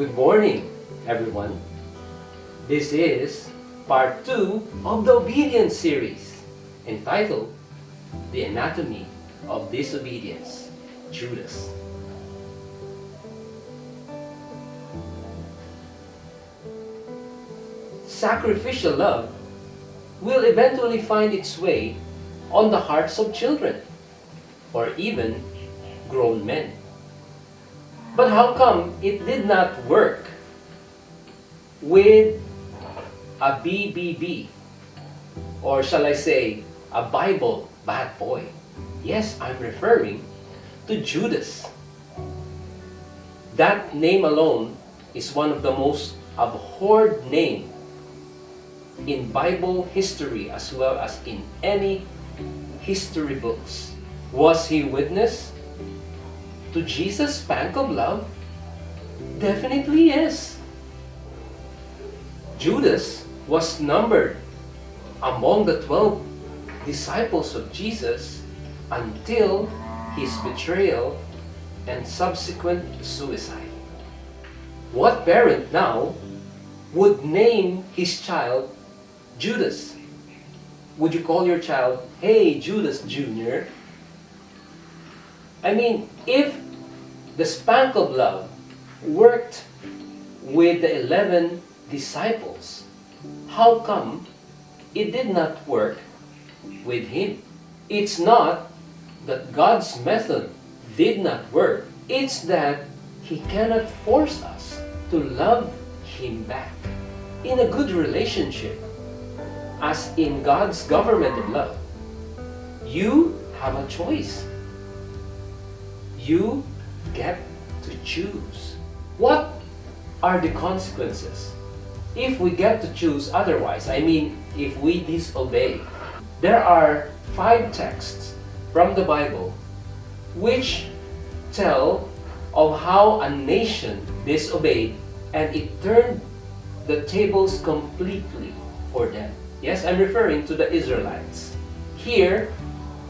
Good morning, everyone. This is part 2 of the Obedience series, entitled The Anatomy of Disobedience, Judas. Sacrificial love will eventually find its way on the hearts of children, or even grown men. But how come it did not work with a BBB, or shall I say, a Bible bad boy? Yes, I'm referring to Judas. That name alone is one of the most abhorred names in Bible history as well as in any history books. Was he witness to Jesus' spank of love? Definitely yes. Judas was numbered among the 12 disciples of Jesus until his betrayal and subsequent suicide. What parent now would name his child Judas? Would you call your child, "Hey, Judas Jr."? I mean, if the spank of love worked with the 11 disciples, how come it did not work with him? It's not that God's method did not work. It's that He cannot force us to love Him back in a good relationship. As in God's government of love, you have a choice. You get to choose. What are the consequences if we get to choose otherwise? I mean, if we disobey. There are 5 texts from the Bible which tell of how a nation disobeyed and it turned the tables completely for them. Yes, I'm referring to the Israelites. Here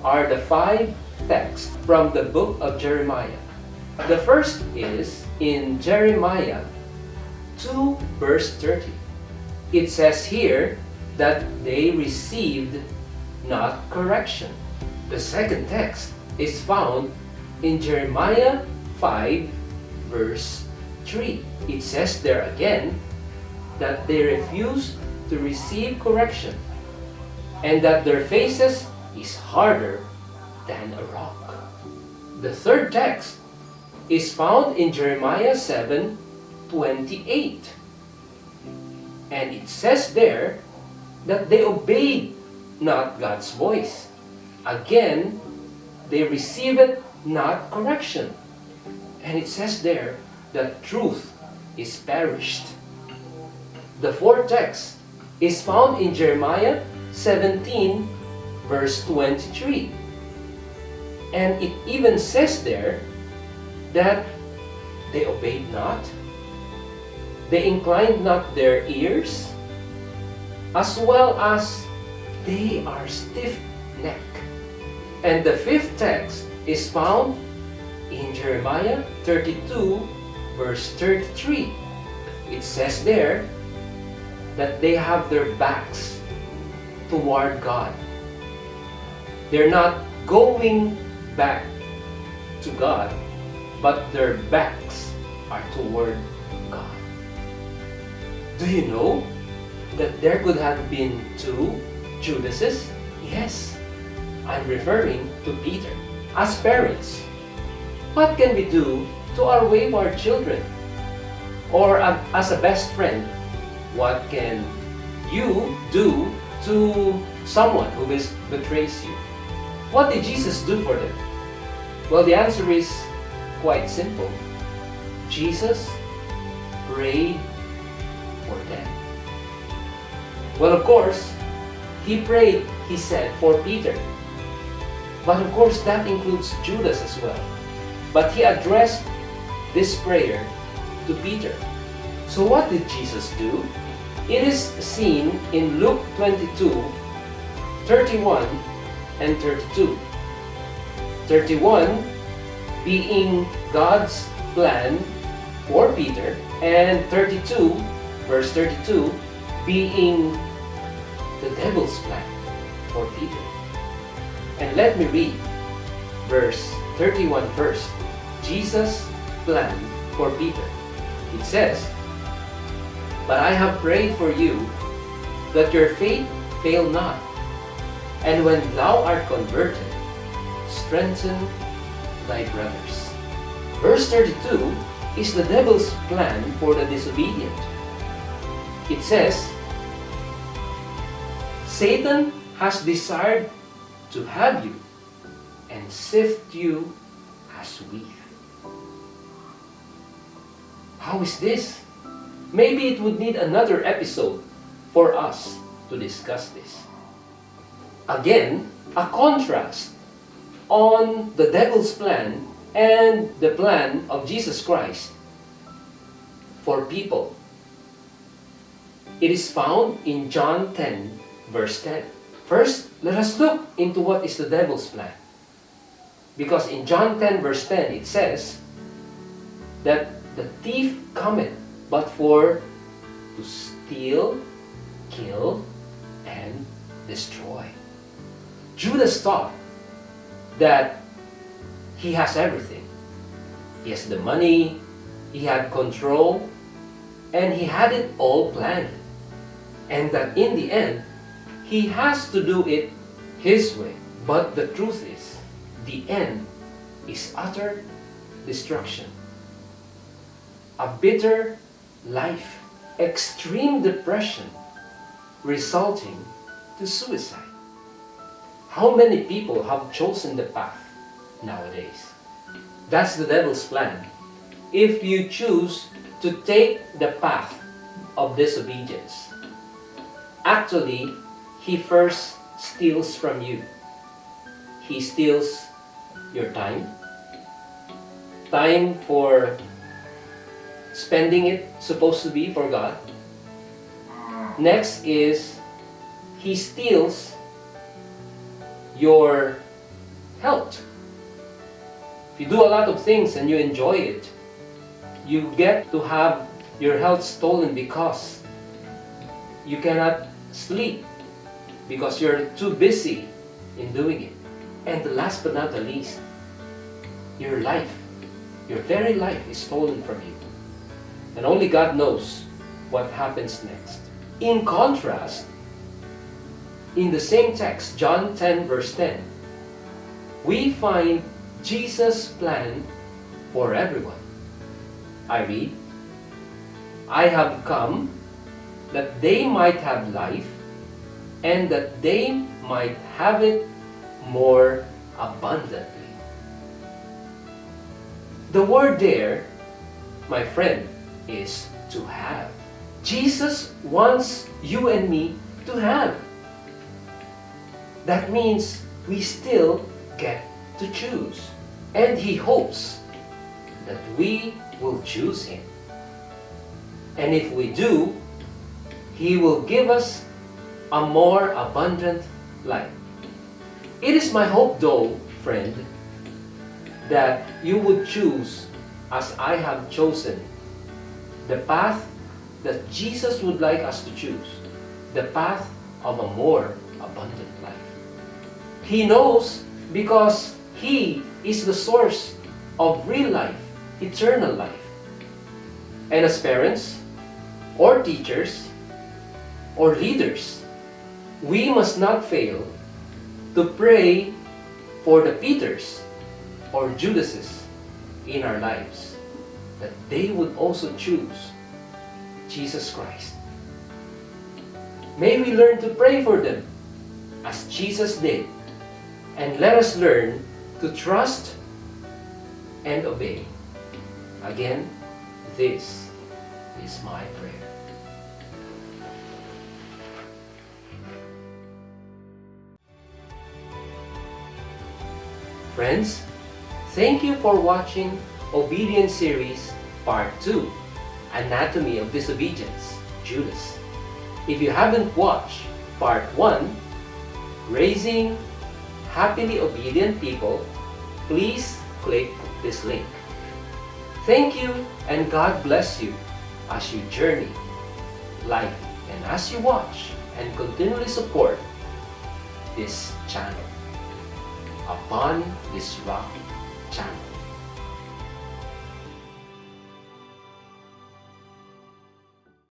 are the 5 texts from the book of Jeremiah. The first is in Jeremiah 2 verse 30. It says here that they received not correction. The second text is found in Jeremiah 5 verse 3. It says there again that they refused to receive correction and that their faces is harder than a rock. The third text is found in Jeremiah 7:28. And it says there that they obeyed not God's voice. Again, they received not correction. And it says there that truth is perished. The fourth text is found in Jeremiah 17 verse 23. And it even says there that they obeyed not, they inclined not their ears, as well as they are stiff-necked. And the fifth text is found in Jeremiah 32 verse 33. It says there that they have their backs toward God. They're not going back to God, but their backs are toward God. Do you know that there could have been 2 Judases? Yes, I'm referring to Peter. As parents, what can we do to our wayward children? Or as a best friend, what can you do to someone who betrays you? What did Jesus do for them? Well, the answer is quite simple. Jesus prayed for them. Well, of course, He prayed, He said, for Peter. But of course, that includes Judas as well. But He addressed this prayer to Peter. So what did Jesus do? It is seen in Luke 22:31 and 32. 31 being God's plan for Peter, And 32, verse 32, being the devil's plan for Peter. And let me read verse 31 first. Jesus' plan for Peter. It says, "But I have prayed for you, that your faith fail not. And when thou art converted, strengthen thy brothers." Verse 32 is the devil's plan for the disobedient. It says, "Satan has desired to have you and sift you as wheat." How is this? Maybe it would need another episode for us to discuss this. Again, a contrast on the devil's plan and the plan of Jesus Christ for people. It is found in John 10, verse 10. First, let us look into what is the devil's plan. Because in John 10, verse 10, it says that the thief cometh but for to steal, kill, and destroy. Judas thought that he has everything. He has the money, he had control, and he had it all planned. And that in the end, he has to do it his way. But the truth is, the end is utter destruction. A bitter life, extreme depression, resulting to suicide. How many people have chosen the path nowadays? That's the devil's plan. If you choose to take the path of disobedience, actually, he first steals from you. He steals your time for spending it supposed to be for God. Next is, he steals your health. If you do a lot of things and you enjoy it, you get to have your health stolen because you cannot sleep because you're too busy in doing it. And the last but not the least, your life, your very life is stolen from you. And only God knows what happens next. In contrast, in the same text, John 10 verse 10, we find Jesus' plan for everyone. I read, "I have come that they might have life and that they might have it more abundantly." The word there, my friend, is to have. Jesus wants you and me to have. That means we still get to choose. And He hopes that we will choose Him. And if we do, He will give us a more abundant life. It is my hope, though, friend, that you would choose, as I have chosen, the path that Jesus would like us to choose, the path of a more abundant life. He knows because He is the source of real life, eternal life. And as parents, or teachers, or leaders, we must not fail to pray for the Peters or Judases in our lives, that they would also choose Jesus Christ. May we learn to pray for them as Jesus did, and let us learn to trust and obey. Again, this is my prayer. Friends, thank you for watching Obedience Series Part 2, Anatomy of Disobedience, Judas. If you haven't watched Part 1, Raising Happily Obedient People, please click this link. Thank you and God bless you. as you journey life and as you watch and continually support this channel upon this rock